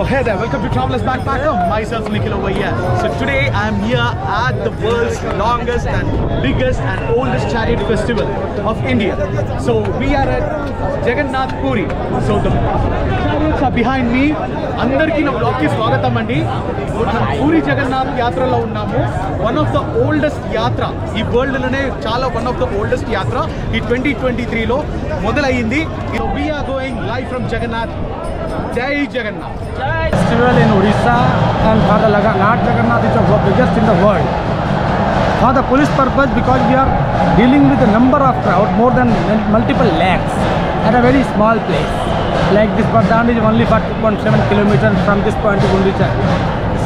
Hey there, welcome to Travelers Backpacker. Myself Nikhil over here. So today I am here at the world's longest and biggest and oldest chariot festival of India. So we are at Jagannath Puri. So the chariots are behind me. Andarki na vlog ki swagatam andi. Puri Jagannath Yatra lo unnamu. One of the oldest yatra. Ee world lone chala one of the oldest yatra. Ee 2023 lo modalaindi. So we are going live from Jagannath. Jai Jagannath. Festival in Odisha, and for the Rath Jagannath is the biggest in the world. For the police purpose, because we are dealing with a number of crowd, more than multiple lakhs, at a very small place. Like this Padma is only 2.7 kilometers from this point to Gundicha.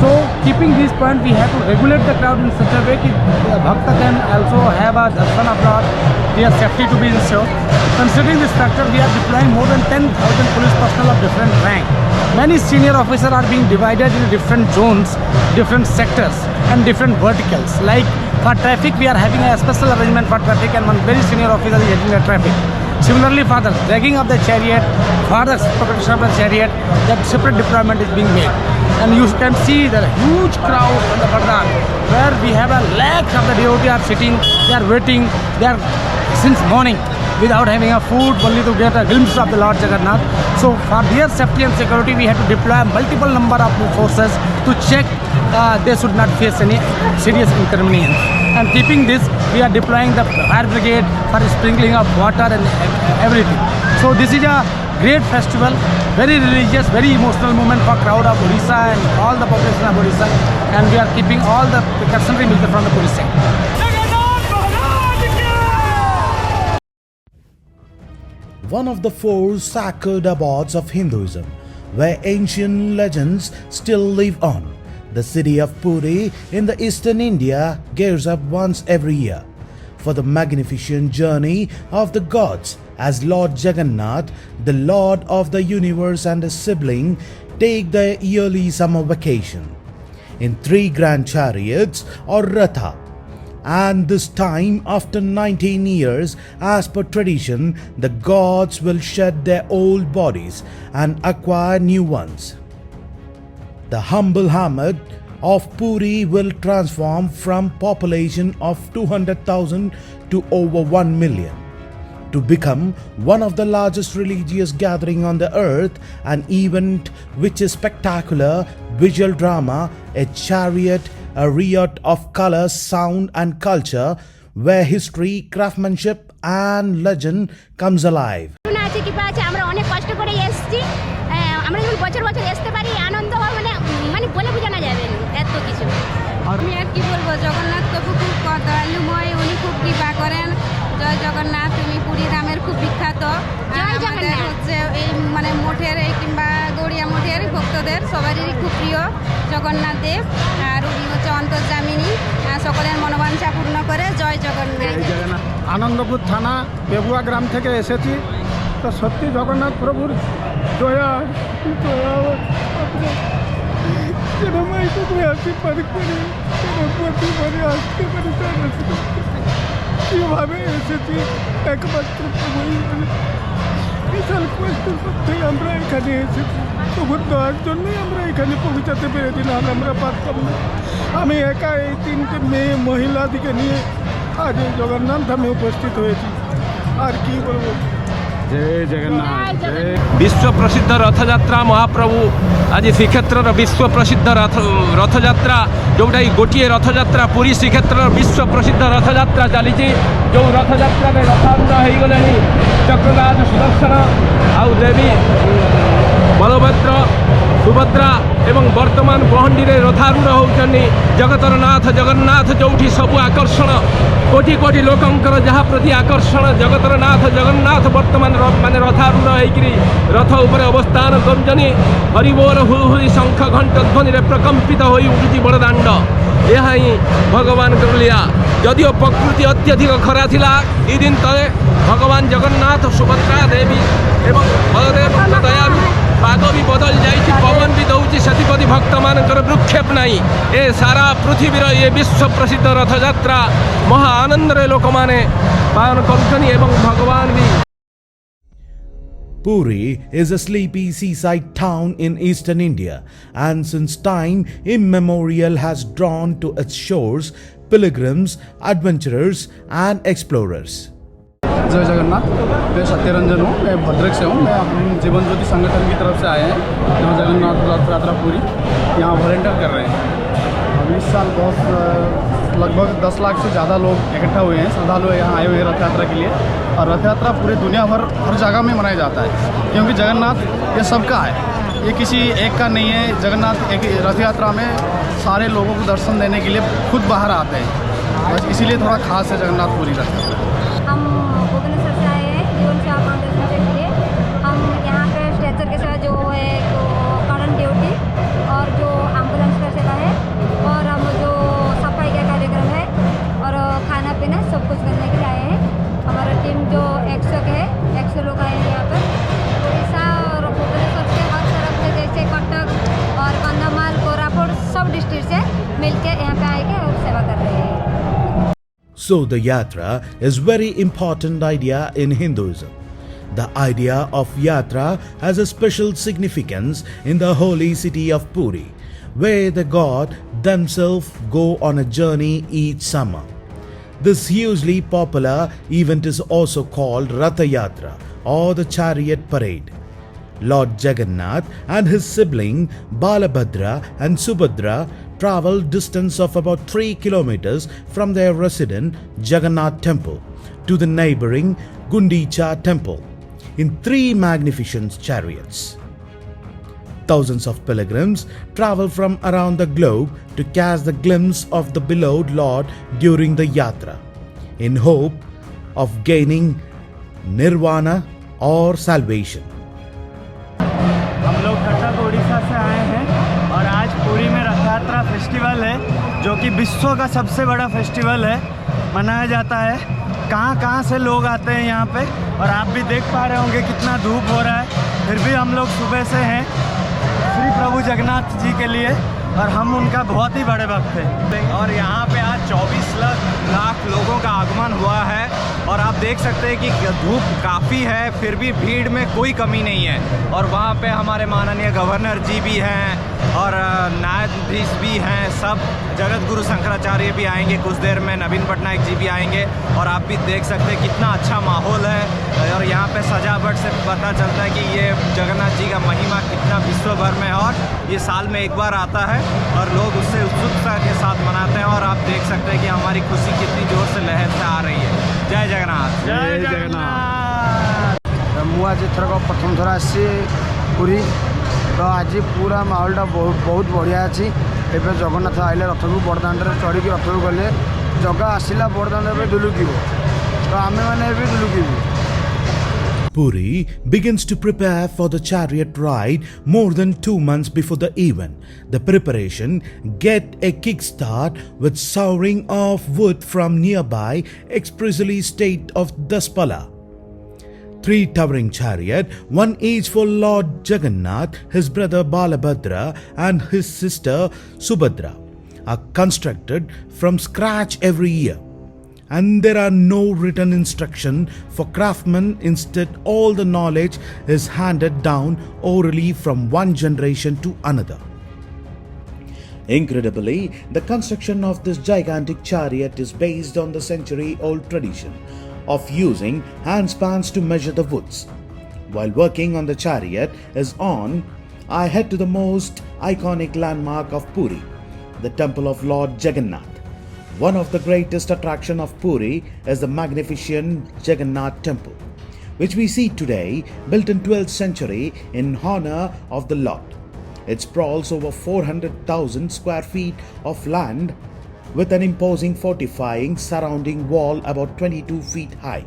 So keeping this point, we have to regulate the crowd in such a way that Bhakta can also have a darshan of Lord. Their safety to be ensured. Considering this factor, we are deploying more than 10,000 police personnel of different rank. Many senior officers are being divided into different zones, different sectors and different verticals. Like for traffic, we are having a special arrangement for traffic and one very senior officer is heading the traffic. Similarly, for the dragging of the chariot, for the protection of the chariot, that separate deployment is being made. And you can see the huge crowd on the Balabhadra, where we have a lakhs of the devotees are sitting, they are waiting, they are since morning without having a food, only to get a glimpse of the Lord Jagannath. So for their safety and security, we have to deploy multiple number of forces to check they should not face any serious inconvenience. And keeping this, we are deploying the fire brigade for sprinkling of water and everything. So this is a great festival, very religious, very emotional moment for crowd of Odisha and all the population of Odisha. And we are keeping all the precautionary measures from the police side. One of the four sacred abodes of Hinduism, where ancient legends still live on. The city of Puri in the eastern India gears up once every year for the magnificent journey of the gods, as Lord Jagannath, the Lord of the universe, and his sibling take their yearly summer vacation in 3 grand chariots or Ratha. And this time, after 19 years, as per tradition, the gods will shed their old bodies and acquire new ones. The humble hamlet of Puri will transform from population of 200,000 to over 1 million, to become one of the largest religious gathering on the earth, an event which is spectacular visual drama, a chariot, a riot of color, sound and culture, where history, craftsmanship and legend comes alive. আমি আর কি বলবো, জগন্নাথ প্রভু খুব দয়ালুময়, উনি খুব কৃপা করেন। জয় জগন্নাথ, উনি পুরী ধামের খুব বিখ্যাত। আমাদের হচ্ছে এই মানে মঠের এই কিংবা গৌড়িয়া মঠের ভক্তদের সবারই খুব প্রিয় জগন্নাথ দেব। আর উনি হচ্ছে অন্তর্যামিনী, সকলের মনোবাঞ্ছা পূর্ণ করে। জয় জগন্নাথ। আনন্দপুর থানা বেবুয়া গ্রাম থেকে এসেছি। তো সত্যি জগন্নাথ প্রভুর দয়া কীভাবে এসেছি একমাত্র প্রভুই বিশাল কষ্টের মধ্যে আমরা এখানে এসেছি। প্রভুর দেওয়ার জন্যই আমরা এখানে পৌঁছাতে পেরেছি, না আমরা পারতাম না। আমি একা এই 3টে মেয়ে মহিলা দিকে নিয়ে আজ এই জগন্নাথ ধামে উপস্থিত হয়েছি। আর কি বলবো। जय जगन्नाथ। विश्व प्रसिद्ध रथ यात्रा महाप्रभु आज श्रीक्षेत्र विश्व प्रसिद्ध रथ यात्रा जोटा गोटे रथ यात्रा पुरी श्रीक्षेत्र विश्व प्रसिद्ध रथ यात्रा चली जो रथ यात्रा रथारूढ़ हो गले चक्रनाथ सुदर्शन आउ देवी बलभद्र सुभद्रा एवं वर्तमान पहंडी में रथारूढ़ होती जगतर नाथ जगन्नाथ जो सबू आकर्षण कोटि कोटि लोकंकर जहाँ प्रति आकर्षण जगतर नाथ जगन्नाथ वर्तमान माने रथारूढ़ होकर रथ उपर अवस्थान करुचनी हरिबोल हुहुरी शंख घंट ध्वनि प्रकंपित हो उठुची बड़दाण्ड। यह ही भगवान लीला। जदिओ प्रकृति अत्यधिक खरा थिला ई दिन तले भगवान जगन्नाथ सुभद्रा देवी एवं बलदेव दयालु पाग भी बदल जाइए पवन भी दौर से भक्त मान भ्रूक्षेप नहीं ए सारा पृथ्वीर ये विश्व प्रसिद्ध रथ यात्रा महा आनंद लोक मैंने पालन कर भगवान भी Puri is a sleepy seaside town in eastern India and since time immemorial has drawn to its shores pilgrims, adventurers and explorers. जय जगन्नाथ। मैं सत्यरंजन हूँ, मैं भद्रक से हूँ। मैं हम जीवन ज्योति संगठन की तरफ से आए हैं यहाँ जगन्नाथ रथ यात्रा पूरी यहाँ वॉलंटियर कर रहे हैं। अब इस साल बहुत लगभग 10 लाख से ज़्यादा लोग इकट्ठा हुए हैं, श्रद्धालु यहाँ आए हुए हैं रथ यात्रा के लिए। और रथ यात्रा पूरी दुनिया भर हर जगह में मनाया जाता है क्योंकि जगन्नाथ ये सबका है, ये किसी एक का नहीं है। जगन्नाथ एक रथ यात्रा में सारे लोगों को दर्शन देने के लिए खुद बाहर आते हैं, बस इसीलिए थोड़ा खास है जगन्नाथ पूरी रथ यात्रा। हम भुवनेश्वर से आए हैं जीवन सेवा फाउंडेशन के लिए। हम यहाँ पे स्ट्रेचर के साथ जो है जो करंट ड्यूटी और जो एम्बुलेंस का सेवा है और हम जो सफाई का कार्यक्रम है और खाना पीना सब कुछ करने के लिए आए हैं। हमारा टीम जो 100 के है, 100 लोग आए हैं यहाँ पर उड़ीसा और भुवनेश्वर से हर तरफ से, जैसे कटक और कंधमाल, कोरापुट सब डिस्ट्रिक्ट से मिलकर यहाँ पे आए और सेवा कर रहे हैं। So the yatra is very important idea in Hinduism. The idea of yatra has a special significance in the holy city of Puri, where the god themselves go on a journey each summer. This hugely popular event is also called Ratha Yatra or the chariot parade. Lord Jagannath and his sibling Balabhadra and Subhadra traveled distance of about 3 kilometers from their resident Jagannath Temple to the neighboring Gundicha Temple in 3 magnificent chariots. Thousands of pilgrims travel from around the globe to catch the glimpse of the beloved Lord during the yatra in hope of gaining nirvana or salvation. हम लोग कटक उड़ीसा से आए हैं और आज पुरी में रथ यात्रा festival है जो कि विश्व का सबसे बड़ा फेस्टिवल है, मनाया जाता है। कहाँ से लोग आते हैं यहाँ पे और आप भी देख पा रहे होंगे कितना धूप हो रहा है, फिर भी हम लोग सुबह से हैं श्री प्रभु जगन्नाथ जी के लिए और हम उनका बहुत ही बड़े भक्त हैं। और यहाँ पे आज 24 लाख लोगों का आगमन हुआ है और आप देख सकते हैं कि धूप काफ़ी है फिर भी भीड़ में कोई कमी नहीं है। और वहाँ पे हमारे माननीय गवर्नर जी भी हैं और न्यायाधीश भी हैं, सब जगत गुरु शंकराचार्य भी आएंगे कुछ देर में, नवीन पटनायक जी भी आएंगे और आप भी देख सकते हैं कितना अच्छा माहौल है। और यहाँ पे सजावट से पता चलता है कि ये जगन्नाथ जी का महिमा कितना विश्व भर में है और ये साल में एक बार आता है और लोग उससे उत्सुकता के साथ मनाते हैं। और आप देख सकते हैं कि हमारी खुशी कितनी जोर से लहर से आ रही है। जय जगन्नाथ, जय जगन्नाथ। ମୁଁ ଆଜି ଏଥରକ ପ୍ରଥମ ଥର ଆସିଛି ପୁରୀ, ତ ଆଜି ପୁରା ମାହୋଲଟା ବହୁତ ବଢ଼ିଆ ଅଛି। ଏବେ ଜଗନ୍ନାଥ ଆଇଲେ ରଥକୁ ବଡ଼ଦାଣ୍ଡରେ ଚଢ଼ିକି ରଥକୁ ଗଲେ ଜଗା ଆସିଲା ବଡ଼ଦାଣ୍ଡରେ ଦୁଲୁକିବ, ତ ଆମେମାନେ ଏବେ ଦୁଲୁକିବୁ। Puri begins to prepare for the chariot ride more than 2 months before the event. The preparation get a kickstart with souring of wood from nearby expressly state of Daspala. 3 towering chariot, one each for Lord Jagannath, his brother Balabhadra and his sister Subhadra, are constructed from scratch every year. And there are no written instruction for craftsmen. Instead, all the knowledge is handed down orally from one generation to another. Incredibly, the construction of this gigantic chariot is based on the century-old tradition of using handspans to measure the woods. While working on the chariot is on, I head to the most iconic landmark of Puri, the temple of Lord Jagannath. One of the greatest attractions of Puri is the magnificent Jagannath Temple, which we see today, built in 12th century in honor of the Lord. It sprawls over 400,000 square feet of land with an imposing fortifying surrounding wall about 22 feet high.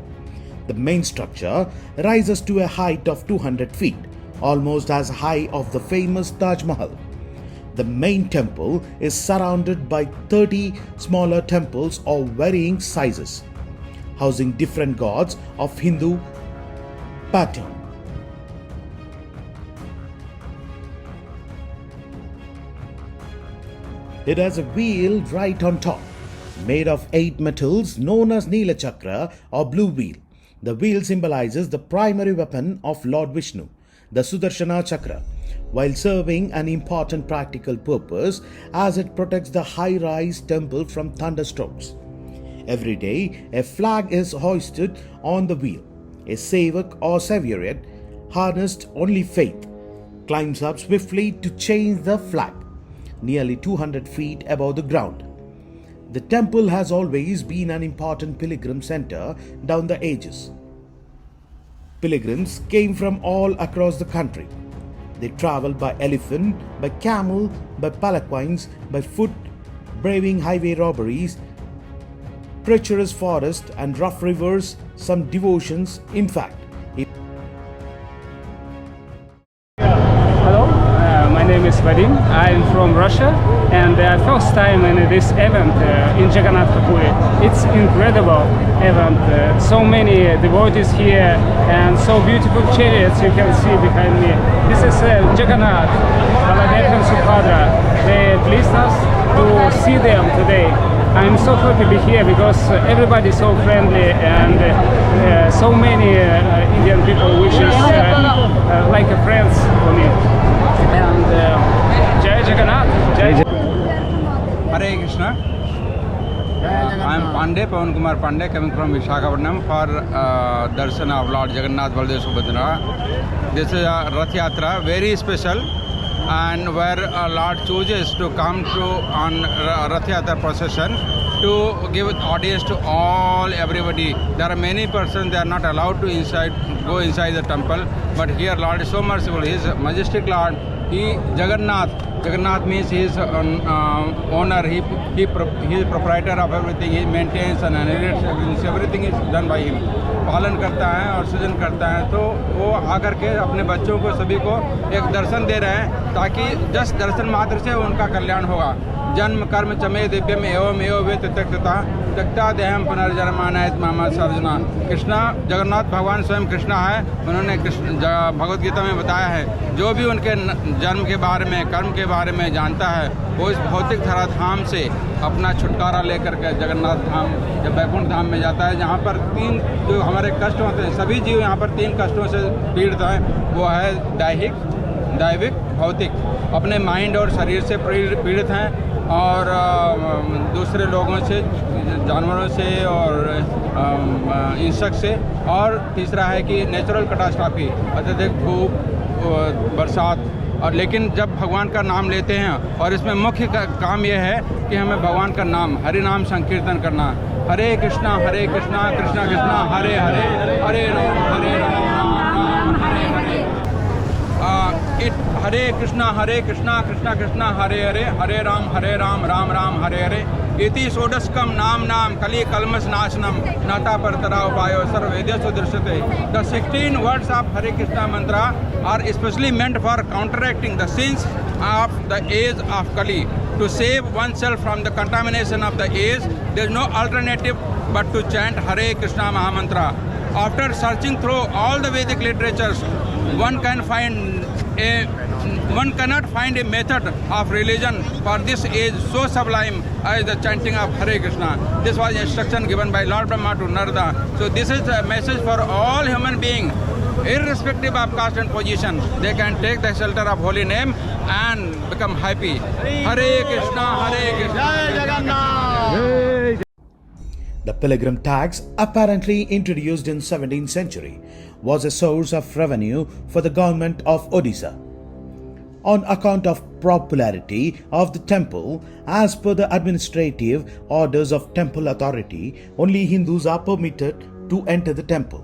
The main structure rises to a height of 200 feet, almost as high as the famous Taj Mahal. The main temple is surrounded by 30 smaller temples of varying sizes, housing different gods of Hindu pattern. It has a wheel right on top, made of 8 metals known as Neela Chakra or blue wheel. The wheel symbolizes the primary weapon of Lord Vishnu, the Sudarshana Chakra, while serving an important practical purpose as it protects the high-rise temple from thunderstorms. Every day, a flag is hoisted on the wheel. A sevak or chariot, harnessed only faith, climbs up swiftly to change the flag, nearly 200 feet above the ground. The temple has always been an important pilgrim center down the ages. Pilgrims came from all across the country. They traveled by elephant, by camel, by palanquins, by foot, braving highway robberies, treacherous forests and rough rivers, some devotions, in fact. Hello, my name is Vadim. I'm from Russia, and first time in this event in Jagannath Puri. It's incredible event. So many devotees here, and so beautiful chariots you can see behind me. This is Jagannath, Balabhadra and Subhadra. They pleased us to see them today. I'm so happy to be here because everybody is so friendly, and so many Indian people wishes like a friends for me. And Jai Jagannath. Jai Hare Krishna. I am Pandey, Pawan Kumar Pandey, coming from Visakhapatnam for darshan of Lord Jagannath Baldev Subhadra. This is a Rath Yatra, very special, and where Lord chooses to come to on Rath Yatra procession to give audience to all everybody. There are many persons, they are not allowed to go inside the temple, but here Lord is so merciful. He is a majestic Lord. He Jagannath means he is owner. He is proprietor of everything. He maintains and inherits everything is done by him. पालन करता है और सृजन करता है, तो वो आकर के अपने बच्चों को सभी को एक दर्शन दे रहे हैं, ताकि जस्ट दर्शन मात्र से उनका कल्याण होगा. जन्म कर्म चमे दिव्यम एवं एवं वेत त्यक्तता त्यक्ता देहम पुनर्जन्मानयत मामा सर्जना. कृष्णा जगन्नाथ भगवान स्वयं कृष्णा है. उन्होंने भगवत गीता में बताया है, जो भी उनके जन्म के बारे में, कर्म के बारे में जानता है, वो इस भौतिक धराधाम से अपना छुटकारा लेकर के जगन्नाथ धाम या वैकुंठ धाम में जाता है, जहाँ पर तीन जो हमारे कष्ट होते हैं, सभी जीव यहाँ पर तीन कष्टों से पीड़ित हैं. वो है दैहिक, दैविक, भौतिक. अपने माइंड और शरीर से पीड़ित हैं, और दूसरे लोगों से, जानवरों से और इंसेक्ट से. और तीसरा है कि नेचुरल कैटास्ट्रॉफी, अत्यधिक धूप, बरसात. और लेकिन जब भगवान का नाम लेते हैं, और इसमें मुख्य काम यह है कि हमें भगवान का नाम, हरि नाम संकीर्तन करना. हरे कृष्णा कृष्णा कृष्णा हरे हरे, हरे राम राम हरे हरे. हरे कृष्णा कृष्णा कृष्णा हरे हरे, हरे राम राम राम हरे हरे. इति षोडशकम नाम कली कलमस नाशनम नाता परतरा उपायो सर्ववेदेषु दृश्यते. The 16 words of Hare Krishna mantra are especially meant for counteracting the sins of the age of Kali. To save oneself from the contamination of the age, there is no alternative but to chant Hare Krishna Mahamantra. After searching through all the Vedic literatures, one cannot find a method of religion for this age so sublime as the chanting of Hare Krishna. This was instruction given by Lord Brahma to Narada. So this is a message for all human beings, irrespective of caste and position. They can take the shelter of holy name and become happy. Hare Krishna, Hare Krishna. Jai Jagannath. The pilgrim tax, apparently introduced in 17th century, was a source of revenue for the government of Odisha. On account of popularity of the temple, as per the administrative orders of temple authority, only Hindus are permitted to enter the temple.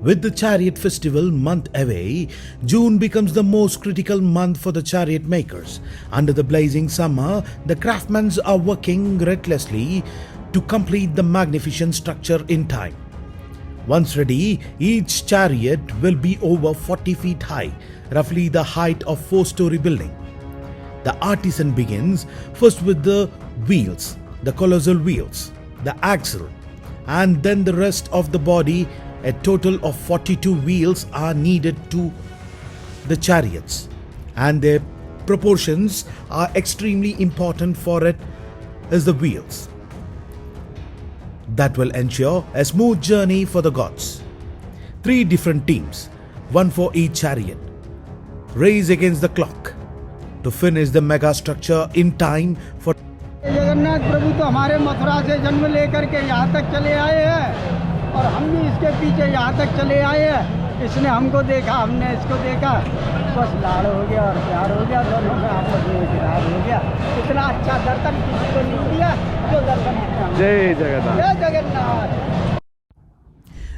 With the chariot festival month away, June becomes the most critical month for the chariot makers. Under the blazing summer, the craftsmen are working relentlessly to complete the magnificent structure in time. Once ready, each chariot will be over 40 feet high, roughly the height of 4-story building. The artisan begins first with the wheels, the colossal wheels, the axle, and then the rest of the body. A total of 42 wheels are needed to the chariots, and their proportions are extremely important. For it is the wheels. that will ensure a smooth journey for the gods. 3 different teams, one for each chariot, race against the clock to finish the mega structure in time for Jagannath प्रभु तो हमारे मथुरा से जन्म लेकर के यहाँ तक चले आए हैं और हम भी इसके पीछे यहाँ तक चले आए हैं। इसने हमको देखा, हमने इसको देखा, बस लाड़ हो गया और प्यार हो गया, दोनों में आपस में इकरार हो गया। इतना अच्छा दर्शन किसी को नहीं दिया जो दर्शन हमने। जय जगन्नाथ, जय Jagannath.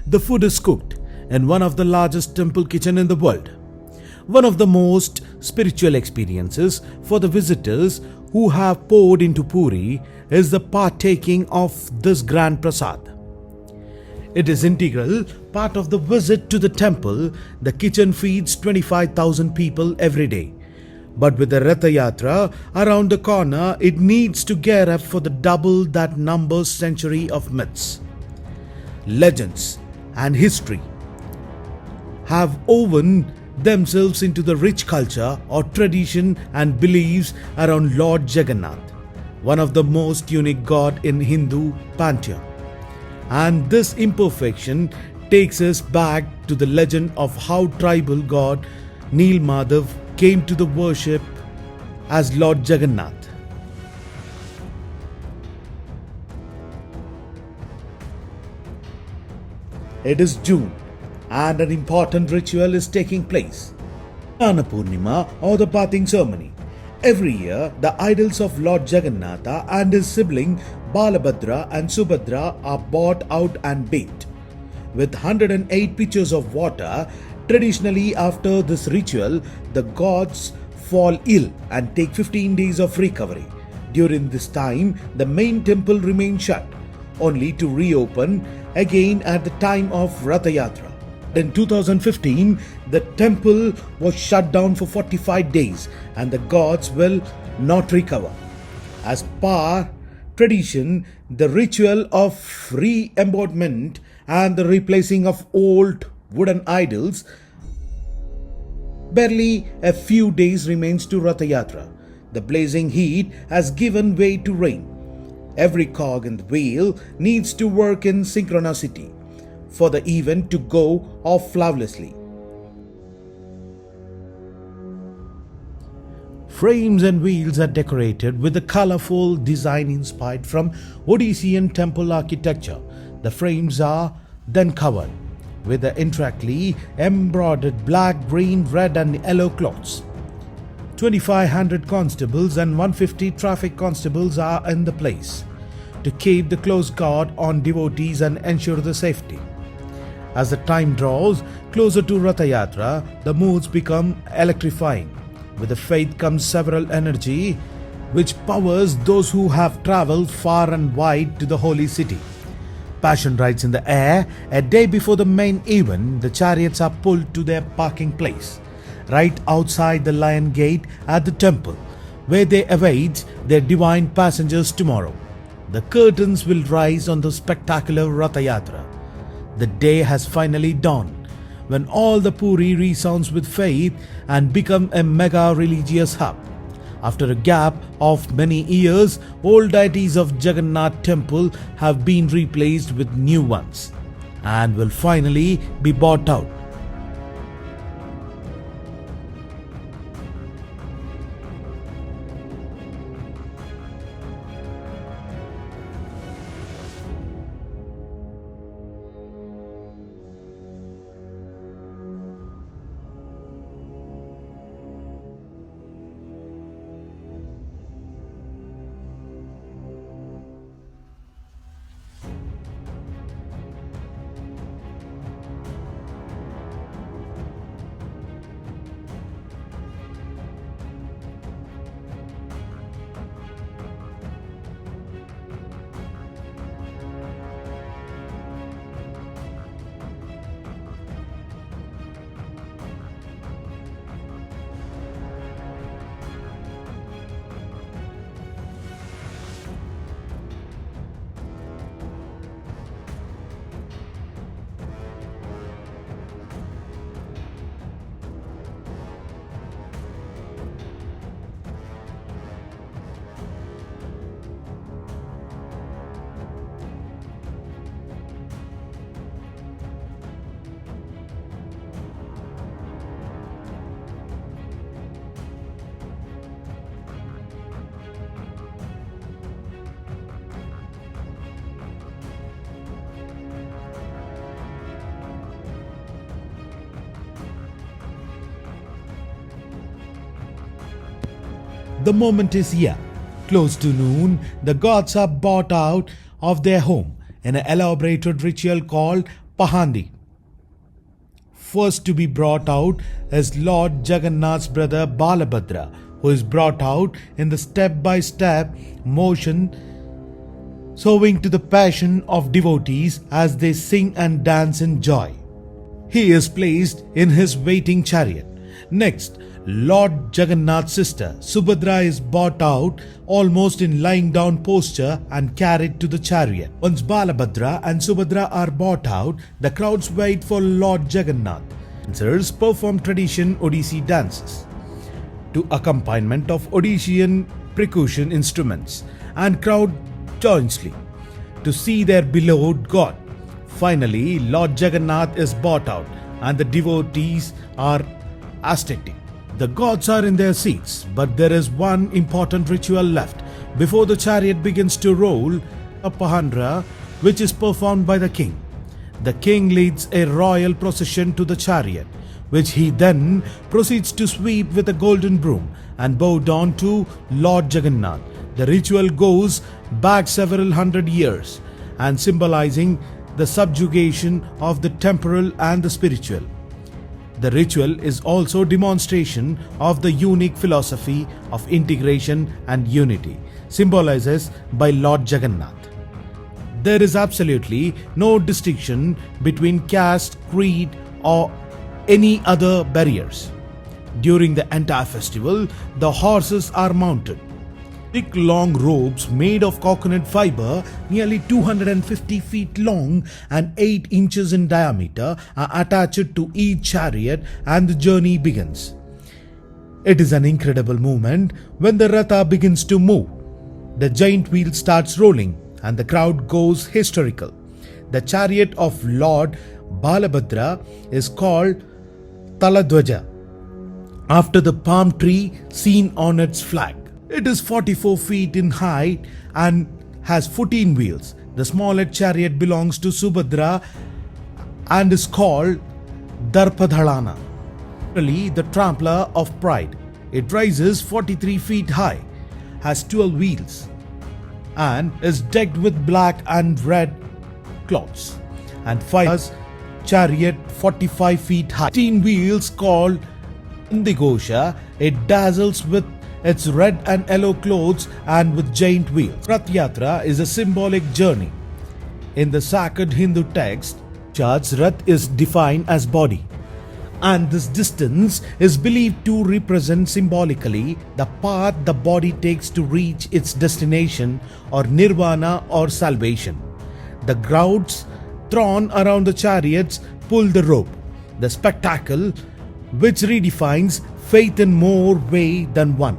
the food is cooked in one of the largest temple kitchen in the world. One of the most spiritual experiences for the visitors who have poured into Puri is the partaking of this grand prasad. It is integral part of the visit to the temple. The kitchen feeds 25,000 people every day. But with the Ratha Yatra around the corner, it needs to gear up for the double that number century of myths, legends and history have woven themselves into the rich culture or tradition and beliefs around Lord Jagannath, one of the most unique god in Hindu pantheon. And this imperfection takes us back to the legend of how tribal god Neel Madhav came to the worship as Lord Jagannath. It is June and an important ritual is taking place. Padma Purana or the bathing ceremony. Every year, the idols of Lord Jagannatha and his sibling Balabhadra and Subhadra are brought out and bathed. With 108 pitchers of water, traditionally after this ritual, the gods fall ill and take 15 days of recovery. During this time, the main temple remains shut, only to reopen again at the time of Ratha Yatra. In 2015, the temple was shut down for 45 days and the gods will not recover. As per tradition, the ritual of re-embodiment and the replacing of old wooden idols, barely a few days remains to Ratha Yatra. The blazing heat has given way to rain. Every cog in the wheel needs to work in synchronicity for the event to go off flawlessly. Frames and wheels are decorated with a colorful design inspired from Odyssean temple architecture. The frames are then covered with the intricately embroidered black, green, red and yellow cloths. 2,500 constables and 150 traffic constables are in the place to keep the close guard on devotees and ensure the safety. As the time draws closer to Ratha Yatra, the moods become electrifying. With the faith comes several energy which powers those who have travelled far and wide to the holy city. Passion rides in the air. A day before the main event, the chariots are pulled to their parking place, right outside the lion gate at the temple, where they await their divine passengers tomorrow. The curtains will rise on the spectacular Ratha Yatra. The day has finally dawned, when all the Puri resounds with faith and become a mega religious hub. After a gap of many years, old deities of Jagannath Temple have been replaced with new ones and will finally be bought out. The moment is here. Close to noon, the gods are brought out of their home in an elaborated ritual called Pahandi. First to be brought out is Lord Jagannath's brother Balabhadra, who is brought out in the step-by-step motion, showing to the passion of devotees as they sing and dance in joy. He is placed in his waiting chariot. Next, Lord Jagannath's sister Subhadra is brought out almost in lying down posture and carried to the chariot. Once Balabhadra and Subhadra are brought out, the crowds wait for Lord Jagannath. Dancers perform traditional Odissi dances to accompaniment of Odissean percussion instruments, and crowd joyously to see their beloved god. Finally, Lord Jagannath is brought out and the devotees are ecstatic. The gods are in their seats, but there is one important ritual left before the chariot begins to roll, a Pahandra, which is performed by the king. The king leads a royal procession to the chariot, which he then proceeds to sweep with a golden broom and bow down to Lord Jagannath. The ritual goes back several hundred years and symbolizing the subjugation of the temporal and the spiritual. The ritual is also demonstration of the unique philosophy of integration and unity, symbolized by Lord Jagannath. There is absolutely no distinction between caste, creed, or any other barriers. During the entire festival, the horses are mounted. Thick long ropes made of coconut fiber, nearly 250 feet long and 8 inches in diameter, are attached to each chariot and the journey begins. It is an incredible moment when the Ratha begins to move. The giant wheel starts rolling and the crowd goes hysterical. The chariot of Lord Balabhadra is called Taladwaja, after the palm tree seen on its flag. It is 44 feet in height and has 14 wheels. The smallest chariot belongs to Subhadra and is called Darpadhalana, literally the trampler of pride. It rises 43 feet high, has 12 wheels, and is decked with black and red cloths, and fires chariot 45 feet high. 15 wheels called Indigosha. It dazzles with its red and yellow clothes and with giant wheels. Rath Yatra is a symbolic journey. In the sacred Hindu text, Ashadh's Rath is defined as body, and this distance is believed to represent symbolically the path the body takes to reach its destination or nirvana or salvation. The crowds thrown around the chariots pull the rope. The spectacle, which redefines faith in more ways than one.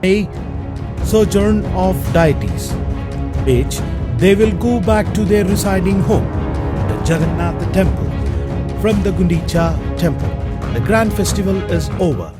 a sojourn of deities, which they will go back to their residing home, the Jagannath Temple. From the Gundicha Temple, the grand festival is over.